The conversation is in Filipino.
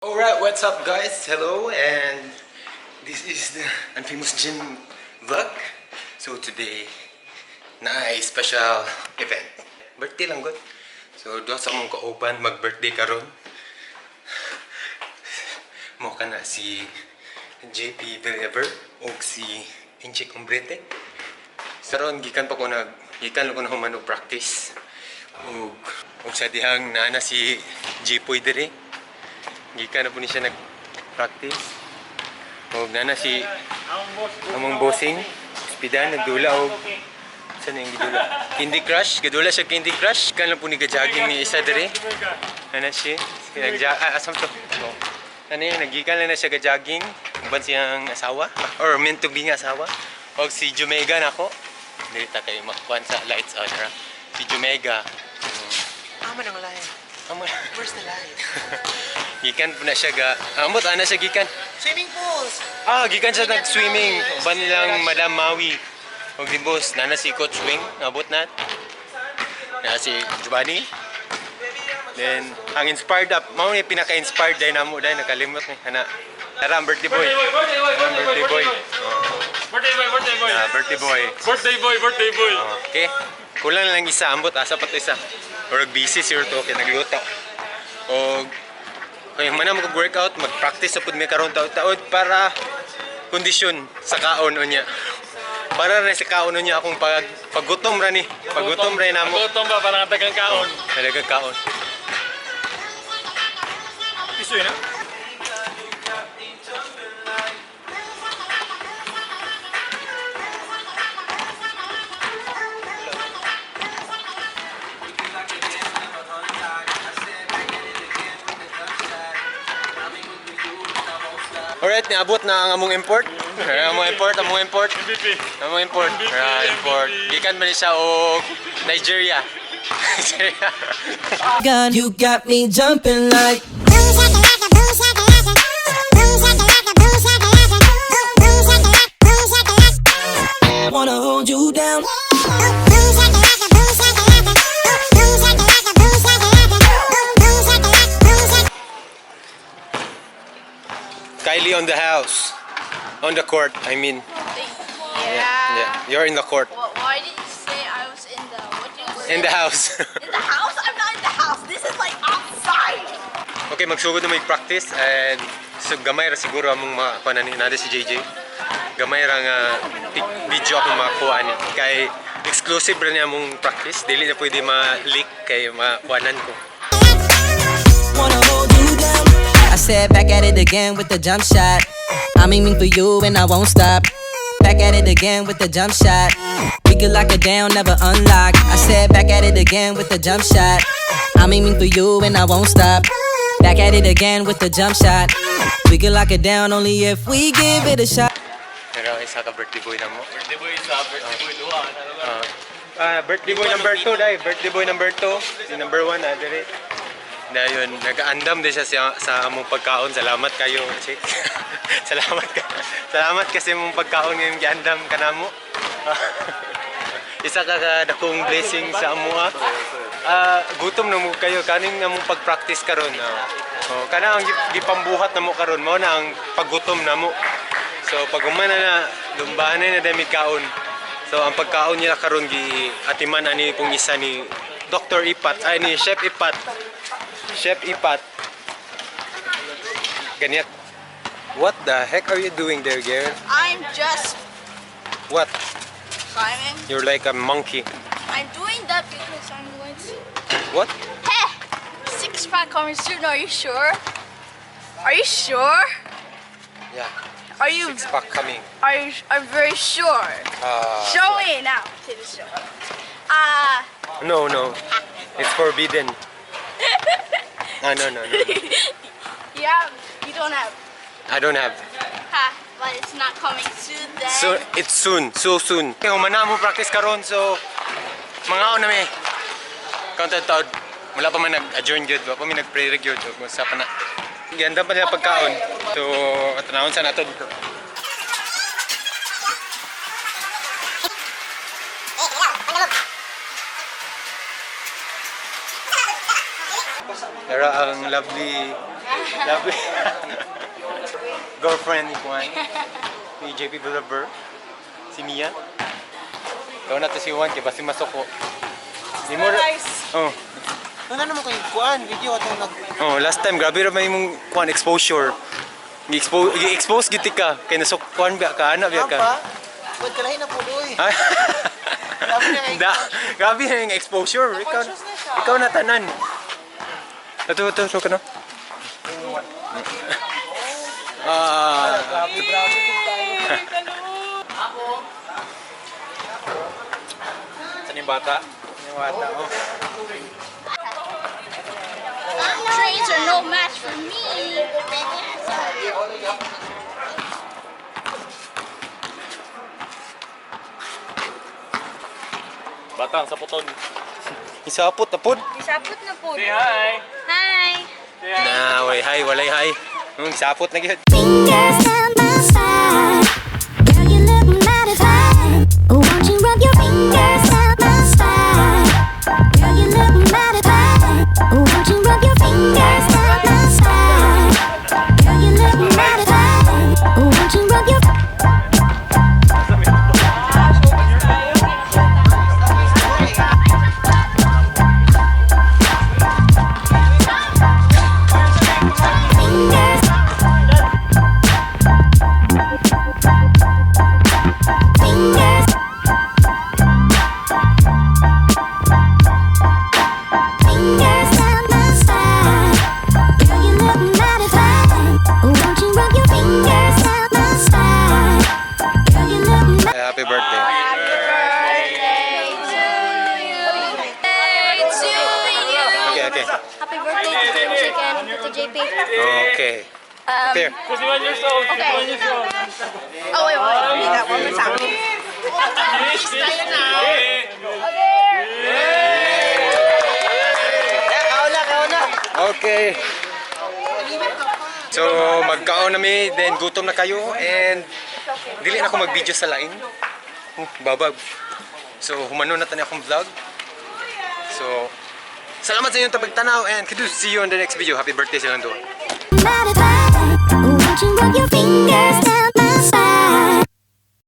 Alright, what's up guys? Hello, and this is the Unfamous Gym vlog. So today, na ay special event. Birthday lang gud. So doon sa mong kauban mag-birthday karon. Mo kana si JP Villaver o si Inche Combrete. Karon gikan pa ko gikan ko na humano practice. Ug sa dihang naana si Jipoy dire. Gikan na po niya nag-practice. O nana si among bossing. Spidan, nagdula o saan yung gidula? Candy Crush. Gadula siya Candy Crush. Gikan na po ni gajaging ni isa dere. Nana siya. Asam to. Ano yun, nagikan lang na siya gajaging. Ban siyang asawa. Or meant to be nga asawa. O si Jumega na ako. Dito kayo makakuhan sa lights on. Si Jumega. Aman ang lahat. Where's the light? Gikan po na siya ga... Amot, ana siya gikan. Swimming pools! Gikan siya nag-swimming. Ban nilang Madam Maui. Huwag din boss, nana si Coach Wing. Abot na. Nana si Giovanni. Then, ang inspired up. Mao ni pinaka-inspired dahil namo dahil nakalimot ni. Ana. Tara, ang birthday boy. Birthday boy. Birthday boy. Okay. Kulang lang isa. Ambot, asa pa ito isa. Or busy sir to, kaya nagluto. O kaya man na mag-workout, mag-practice sa pud may karon taod-taod para kondisyon sa kaon unya. Para rin sa kaon unya akong paggutom ra ni. Paggutom ra namo. Paggutom ba parang dagang kaon? Dagang kaon. Isoy na. Alright, niabot na ang among import. Among import. MVP. Among import. Import. Gikan man siya og Nigeria. Gun, you got me jumping like. Wanna hold you down. Kylie on the house. On the court, I mean. Yeah. You're in the court. Well, why did you say I was in the... What did you say? In the house. In the house? I'm not in the house. This is like outside. Okay, magsugod na mag-practice and so gamay ra siguro among makakuha na si JJ. Gamay ra nga video akong makakuha ni. Kay exclusive ra niya among practice. Dili na pwede ma-leak kay makuhanan ko. Wanna hold you down. I said back at it again with the jump shot. I'm aiming for you and I won't stop. Back at it again with the jump shot. We could lock it down, never unlock. I said back at it again with the jump shot. I'm aiming for you and I won't stop. Back at it again with the jump shot. We could lock it down only if we give it a shot. Pero isa ka birthday boy na mo. Birthday boy isa, birthday boy duha. Birthday boy number 2 dai. Birthday boy number 2. Si number 1 dire. Na yun, nag-aandam din siya sa among pagkaon. Salamat kayo, Chick. Salamat kasi mong pagkaon ngayong giandam ka namo. Isa ka dakong blessing sa amo. Gutom na mo kayo kaning namong pag-practice karon. Kana ang gipambuhat namo karon mao na ang paggutom namo. So pag umana na lumbaan na dami kaon. So ang pagkaon nila karon gi atiman ani pong isa ni Dr. Ipat ay ni Chef Ipat. Chef Ipat. Ganyan. What the heck are you doing there, Garen? I'm just What? climbing. You're like a monkey. I'm doing that because I'm going to... What? Hey! Six-pack coming soon. Are you sure? Are you sure? Yeah. Are you... Six-pack coming. I'm very sure. Show me now. Okay, just show me. No. It's forbidden. No. Yeah, you don't have... I don't have. Ha, but it's not coming soon then. So, it's soon. So soon. Okay, humana mo practice karon so mga na mi. Counted taod. Wala pa man nag-adjourn gyud, wala pa mi nag-pray gyud. Sa pa na. Ganda pa nila pagkaon. So, katanawon sa nato dito. Pero ang lovely Labi. Girlfriend ni Juan. Ni JP Villaver. Si Mia. Ikaw na to si Juan, kaya basi masoko. Di mo Oh. Ano naman kayo kuan video atong nag Oh, last time grabe ra may mong kuan exposure. Gi-expose giti ka kay nasok kuan ba ka ana ba ka. Wag kalahin na po doy. Ay. Grabe na kayo. Da, grabe na yung exposure. Ikaw na tanan. Ito ka na. Grabe din tayo. Saan yung bata? Trains are no match for me. Batang sa puton. Isapot na pod. Isapot na po. Say hi! Hi. Na, way hi, walay hi. Isapot na gyud. Fingers down my spine. Girl, you look mighty fine. Won't you rub your fingers down my spine? Girl, you look mighty fine. Won't you rub your fingers down my spine? Girl, you look mighty fine. Won't you rub your fingers? Fingers. Fingers down my spine. Girl, you look mighty fine. Won't you rub your fingers down my spine? Girl, you look mighty. Happy birthday. Okay. Happy birthday to Team Chicken, to JP. Okay. There. 51 years old! 51 years old! Oh, wait. That one sa akin. Kauna. Okay. So, magkaon na mi, then gutom na kayo, and dili na ako mag-video sa lain. Babag. So, humano na tani akong vlog. So, salamat sa inyong pagtanaw, and see you on the next video. Happy birthday silang doon. Mighty fine. Won't you rub your fingers down